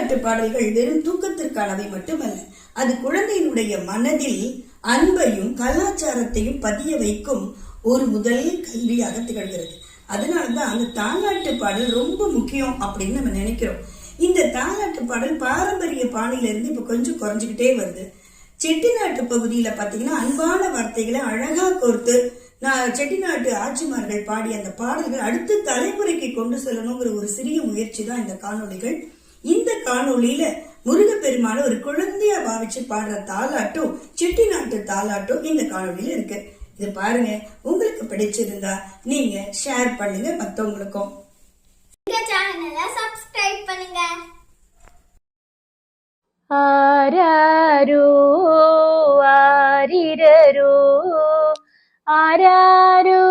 தாலாட்டு பாடல்கள் வெறும் தூக்கத்திற்கானவை மட்டுமல்ல, அது குழந்தையினுடைய மனதில் அன்பையும் கலாச்சாரத்தையும் பதிய வைக்கும் ஒரு முதல் கல்வியாக திகழ்கிறது. அதனாலதான் அந்த தாலாட்டு பாடல் ரொம்ப முக்கியம் அப்படின்னு நம்ம நினைக்கிறோம். இந்த தாலாட்டு பாடல் பாரம்பரிய பாணியில இருந்து இப்ப கொஞ்சம் குறைஞ்சுக்கிட்டே வருது. செட்டிநாட்டு பகுதியில பாத்தீங்கன்னா அன்பான வார்த்தைகளை அழகா கோர்த்து செட்டிநாட்டு ஆட்சிமார்கள் பாடி அந்த பாடல்கள் அடுத்த தலைமுறைக்கு கொண்டு செல்லணுங்கிற ஒரு சிறிய முயற்சி தான் இந்த காணொலிகள். இந்த காணொலியில முருகப்பெருமான ஒரு குழந்தையா பாவிச்சு பாடுற தாலாட்டும் செட்டிநாட்டு தாலாட்டும் இந்த காணொலியில இருக்கு. இது பாருங்க, உங்களுக்கு பிடிச்சிருந்தா நீங்க ஷேர் பண்ணுங்க மத்தவங்களுக்கும். சப்ஸ்கிரைப் பண்ணுங்க. ஆராரோ ஆரிரரோ ஆராரோ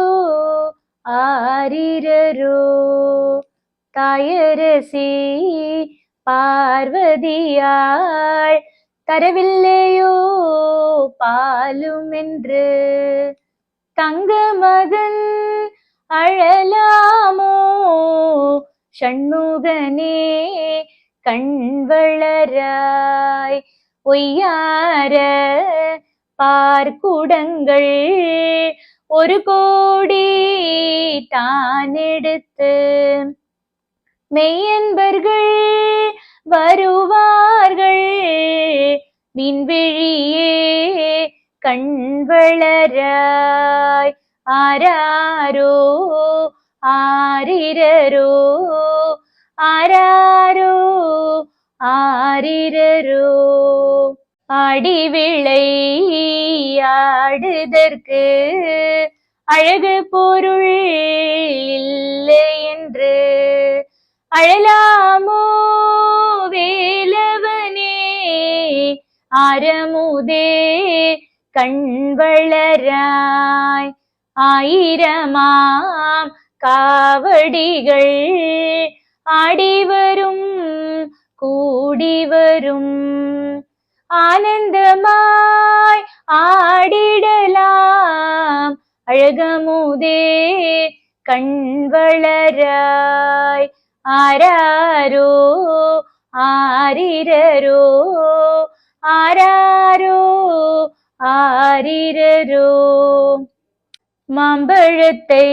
ஆரிரரோ தாயரசி பார்வதியாள் தரவில்லையோ பாலும் என்று தங்கமகன் அழலாமோ ஷண்முகனே கண்வளராய் ஒய்யார பார்க்குடங்கள் ஒரு கோடி தான் எடுத்து மெய்யன்பர்கள் வருவார்கள் மின்விழியே கண்வளராய் ஆராரோ ஆரிரரோ ஆராரோ ஆரிரரோ ஆடிவிளையாடுதற்கு அழகு பொருள் இல்லை என்று அழலாமோ வேலவனே ஆரமுதே கண்வளராய் ஆயிரமாம் காவடிகள் ஆடிவரும் கூடிவரும் ஆனந்தமாய் ஆடிடலாம் அழகமுதே கண்வளராய் ஆராரோ ஆரிரரோ ஆராரோ ஆரிரரோ மாம்பழத்தை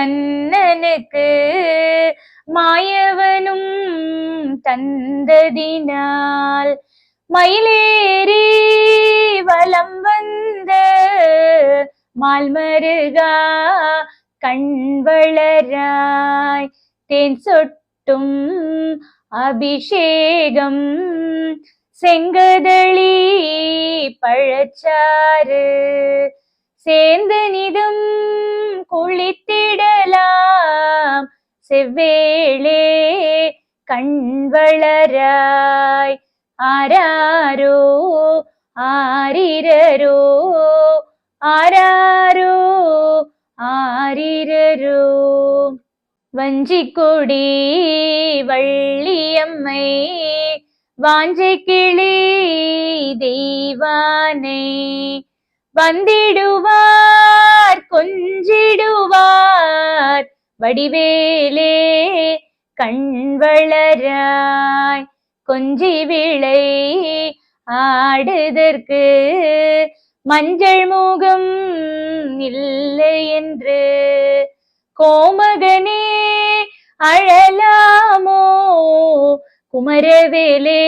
அண்ணனுக்கு மாயவனும் தந்ததினால் மயிலேறி வலம் வந்த மால்மருகா கண்வளராய் தேன் சொட்டும் அபிஷேகம் செங்கதளி பழச்சாறு சேர்ந்த நிதம் குளித்திடலாம் செவ்வேளே கண்வளராய் ஆராரோ ஆரிரரோ ஆராரோ ஆரிரரோ வஞ்சிக்கொடி வள்ளியம்மை வாஞ்சை கிளி தெய்வானை வந்திடுவார் கொஞ்சிடுவார் வடிவேலே கண்வளராய் கொஞ்சி விளை ஆடுதற்கு மஞ்சள் முகம் இல்லை என்று கோமகனே அழலாமோ குமரவேலே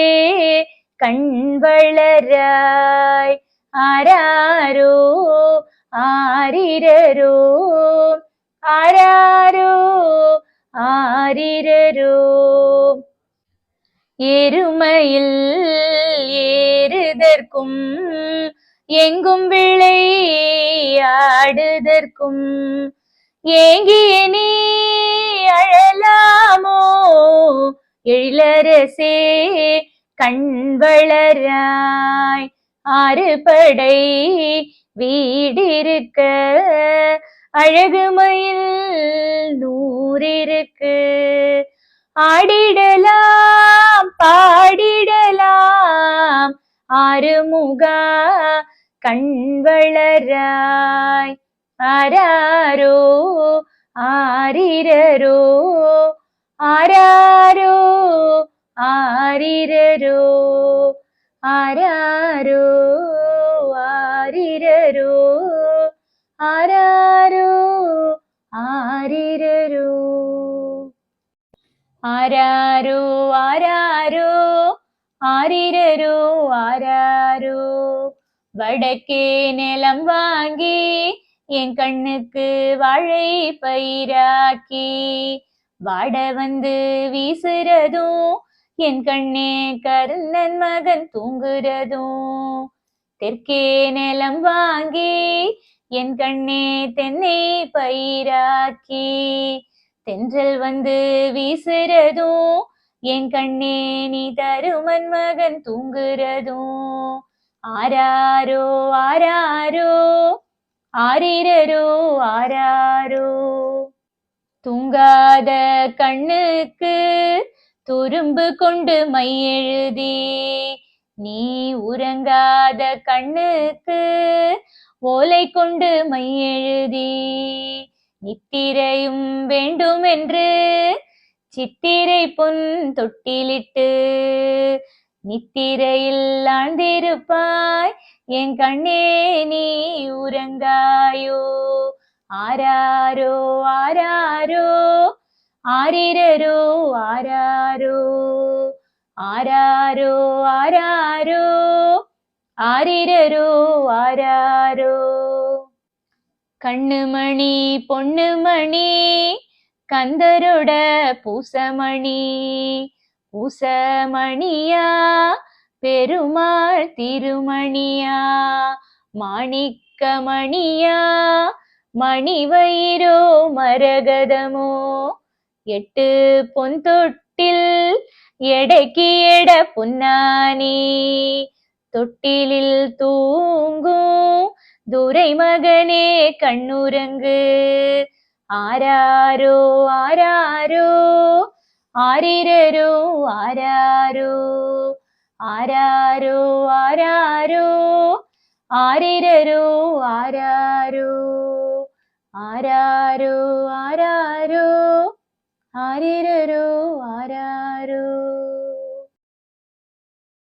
கண்வளராய் ஆராரோ ஆரிரரோ ஆராரோ ஆரிரரோ எருமையில் ஏறுதற்கும் எங்கும் விளையாடுதற்கும் ஏங்கிய நீ அழலாமோ எழிலரசே கண்வளராய் ஆறுபடை வீடிருக்க அழகுமயில் நூறிருக்கு ஆடிடலாம் பாடிடலாம் ஆறுமுகா கண்வளராய் ஆராரோ ஆரிரரோ ஆராரோ ஆரிரரோ. ஆரிரரோ ஆராரோ ஆரிரரோ ஆராரோ ஆரிரரோ ஆராரோ ஆராரோ ஆரிரரோ ஆராரோ வடக்கே நிலம் வாங்கி என் கண்ணுக்கு வாழை பயிராக்கி வாட வந்து வீசுறதும் என் கண்ணே கருணன் மகன் தூங்குறதும் தெற்கே நிலம் வாங்கி என் கண்ணே தென்னை பயிராக்கி தென்றல் வந்து வீசுறதும் என் கண்ணே நீ தருமன் மகன் தூங்குறதும் ஆராரோ ஆராரோ ஆரிரரோ ஆராரோ தூங்காத கண்ணுக்கு துரும்பு கொண்டு மை எழுதி நீ உறங்காத கண்ணுக்கு ஓலை கொண்டு மை எழுதி நித்திரையும் வேண்டுமென்று சித்திரை பொன் தொட்டிலிட்டு நித்திரையில் ஆழ்ந்திருப்பாய் என் கண்ணே நீ உறங்காயோ ஆராரோ ஆராரோ ஆரிரரோ ஆராரோ ஆராரோ ஆராரோ ஆரிரரோ ஆராரோ கண்ணுமணி பொண்ணுமணி கந்தரோட பூசமணி பூசமணியா பெருமாள் திருமணியா மாணிக்கமணியா மணிவயிரோ மரகதமோ எட்டு பொன் தொட்டில் எடைக்கு எட பொன்னானி தொட்டிலில் தூங்கும் துரை மகனே கண்ணுறங்கு ஆராரோ ஆராரோ ஆரிரரோ ஆராரோ ஆராரோ ஆராரோ ஆரிரரோ ஆராரோ ஆராரோ ஆராரோ ஆரிரரோ